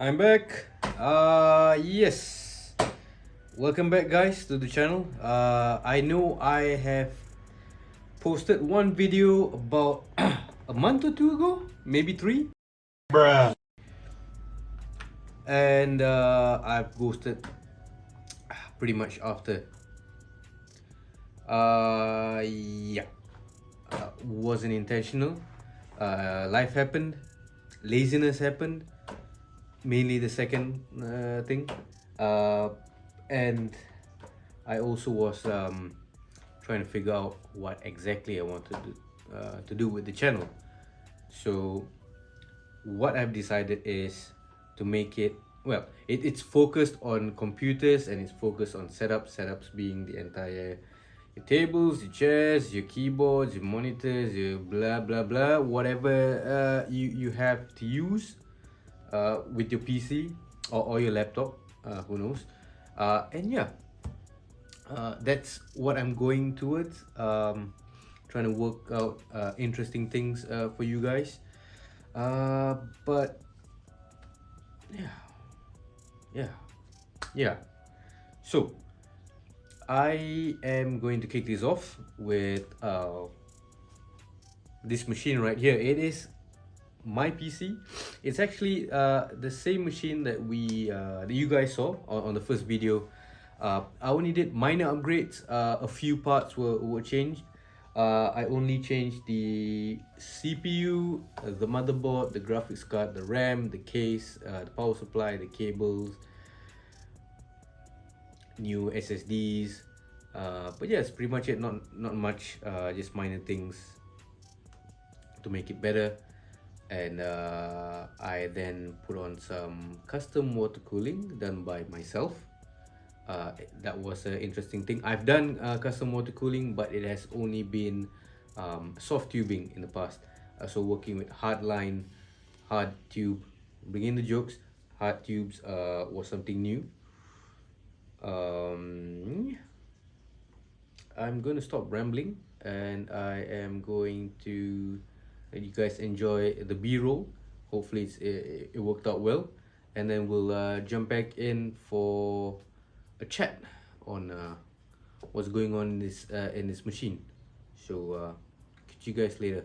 I'm back. Yes. Welcome back, guys, to the channel. I know I have posted one video about a month or two ago, maybe three. Bruh. And I've ghosted pretty much after. Yeah. Wasn't intentional. Life happened. Laziness happened. Mainly the second thing. And I also was trying to figure out what exactly I wanted to do with the channel. So what I've decided is to make it, well, it's focused on computers and it's focused on setups being the entire your tables, your chairs, your keyboards, your monitors, your blah blah blah, whatever you have to use with your PC or your laptop, who knows. And yeah, that's what I'm going towards. Trying to work out interesting things for you guys. But yeah, yeah, yeah. So I am going to kick this off with this machine right here. It is my PC. It's actually the same machine that that you guys saw on the first video. I only did minor upgrades. A few parts were changed. I only changed the CPU, the motherboard, the graphics card, the RAM, the case, the power supply, the cables, new SSDs. But yeah, it's pretty much it. Not much. Just minor things to make it better. And I then put on some custom water cooling done by myself. That was an interesting thing. I've done custom water cooling, but it has only been soft tubing in the past. So working with hard line, hard tube, bring in the jokes. Hard tubes was something new. I'm going to stop rambling and I am going to let you guys enjoy the B-roll. Hopefully it worked out well, and then we'll jump back in for a chat on what's going on in this machine. So catch you guys later.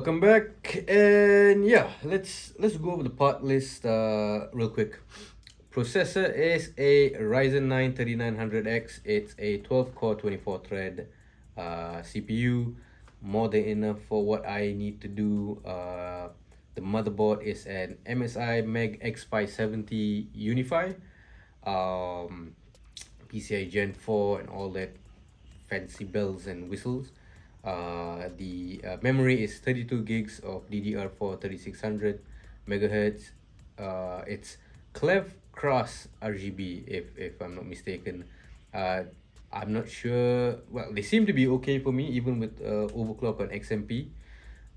Welcome back, and yeah, let's go over the part list real quick. Processor is a Ryzen 9 3900X. It's a 12 core 24 thread CPU, more than enough for what I need to do. The motherboard is an MSI Meg X570 Unify, PCI Gen 4 and all that fancy bells and whistles. The memory is 32 gigs of DDR4 3600 megahertz. It's Klevv Cras RGB, if I'm not mistaken. I'm not sure. Well, they seem to be okay for me, even with overclock on XMP.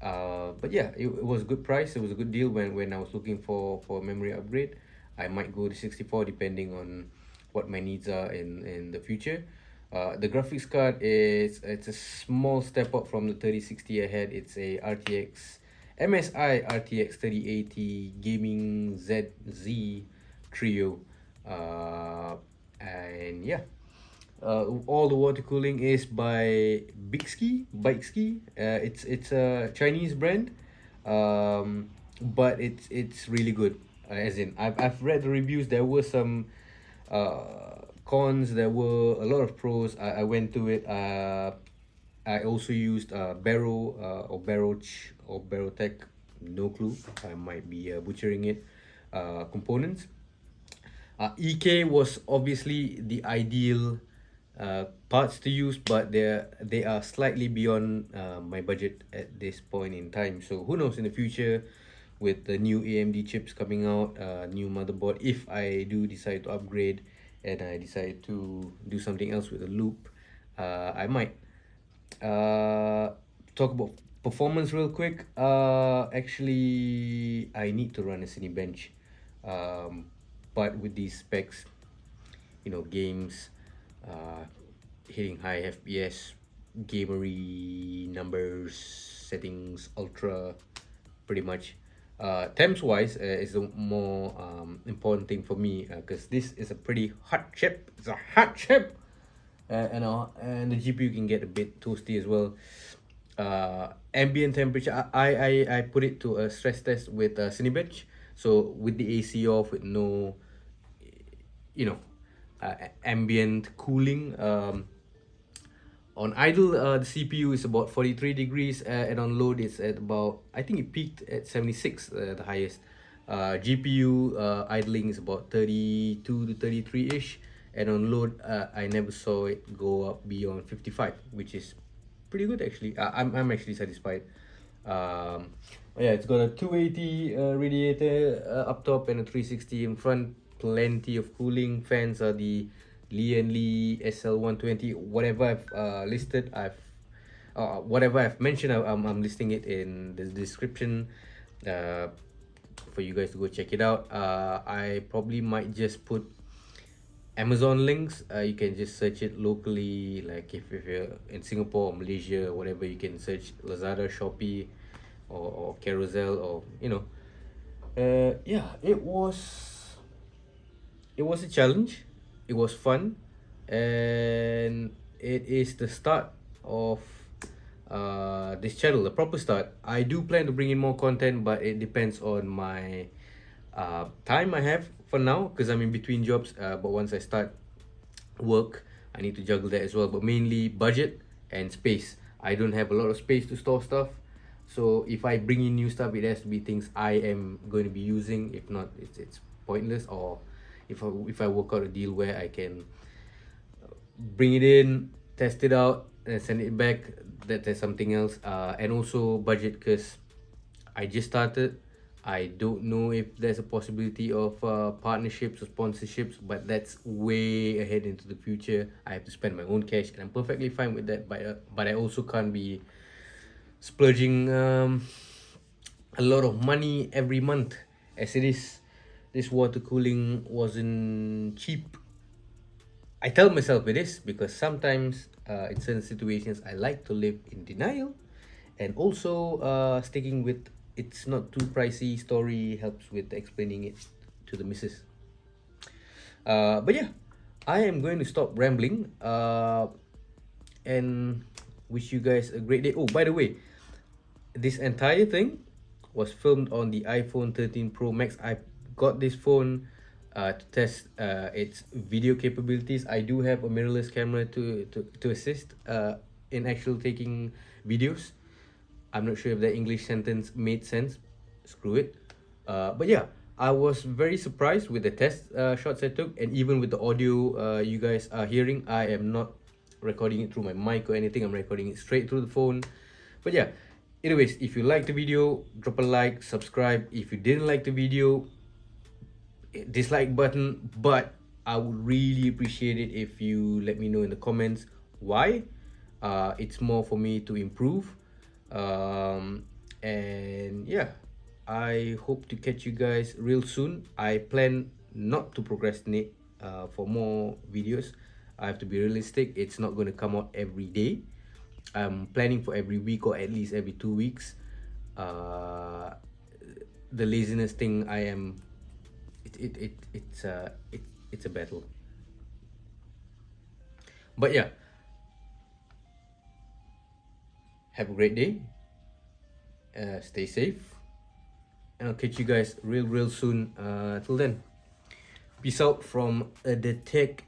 But yeah, it was a good price. It was a good deal when I was looking for a memory upgrade. I might go to 64 depending on what my needs are in the future. The graphics card it's a small step up from the 3060 I had. It's a RTX MSI RTX 3080 Gaming ZZ Trio. And yeah, all the water cooling is by Bykski. It's a Chinese brand, but it's really good. As in, I've read the reviews. There were some cons. There were a lot of pros. I went to it. I also used Barrow or Barrow Tech. No clue. I might be butchering it. Components. EK was obviously the ideal parts to use, but they are slightly beyond my budget at this point in time. So who knows in the future, with the new AMD chips coming out, new motherboard, if I do decide to upgrade and I decide to do something else with the loop, I might. Talk about performance real quick. Actually, I need to run a Cinebench, but with these specs, games, hitting high FPS, gamery numbers, settings, ultra, pretty much. Temps wise is the more important thing for me, because this is a pretty hot chip. It's a hot chip, and the GPU can get a bit toasty as well. Ambient temperature, I put it to a stress test with Cinebench. So with the AC off, with no ambient cooling, on idle, the CPU is about 43 degrees, and on load it's at about, I think it peaked at 76, the highest. GPU idling is about 32 to 33 ish, and on load, I never saw it go up beyond 55, which is pretty good actually. I'm actually satisfied. Yeah, it's got a 280 radiator up top and a 360 in front. Plenty of cooling. Fans are the Lee SL120. Whatever I've listed, whatever I've mentioned, I'm listing it in the description for you guys to go check it out. I probably might just put Amazon links. You can just search it locally, like if you're in Singapore or Malaysia or whatever, you can search Lazada, Shopee, or Carousel, or yeah, it was a challenge. It was fun, and it is the start of this channel, the proper start. I do plan to bring in more content, but it depends on my time I have for now, because I'm in between jobs. But once I start work, I need to juggle that as well, but mainly budget and space. I don't have a lot of space to store stuff, so if I bring in new stuff, it has to be things I am going to be using. If not, it's pointless. Or if I work out a deal where I can bring it in, test it out, and send it back, that's something else. And also budget, because I just started. I don't know if there's a possibility of partnerships or sponsorships, but that's way ahead into the future. I have to spend my own cash, and I'm perfectly fine with that. But I also can't be splurging a lot of money every month, as it is. This water cooling wasn't cheap. I tell myself it is, because sometimes in certain situations I like to live in denial, and also sticking with it's not too pricey story helps with explaining it to the missus. But yeah, I am going to stop rambling and wish you guys a great day. Oh, by the way, this entire thing was filmed on the iPhone 13 Pro Max. I got this phone to test its video capabilities. I do have a mirrorless camera to assist in actual taking videos. I'm not sure if that English sentence made sense. Screw it. But yeah, I was very surprised with the test shots I took, and even with the audio you guys are hearing. I am not recording it through my mic or anything. I'm recording it straight through the phone. But yeah, anyways, if you liked the video, drop a like, subscribe. If you didn't like the video, dislike button. But I would really appreciate it if you let me know in the comments why. It's more for me to improve. And yeah, I hope to catch you guys real soon. I plan not to procrastinate for more videos. I have to be realistic. It's not going to come out every day. I'm planning for every week or at least every 2 weeks. The laziness thing, it's a battle. But yeah, have a great day. Stay safe, and I'll catch you guys real soon. Till then, peace out from the Tech.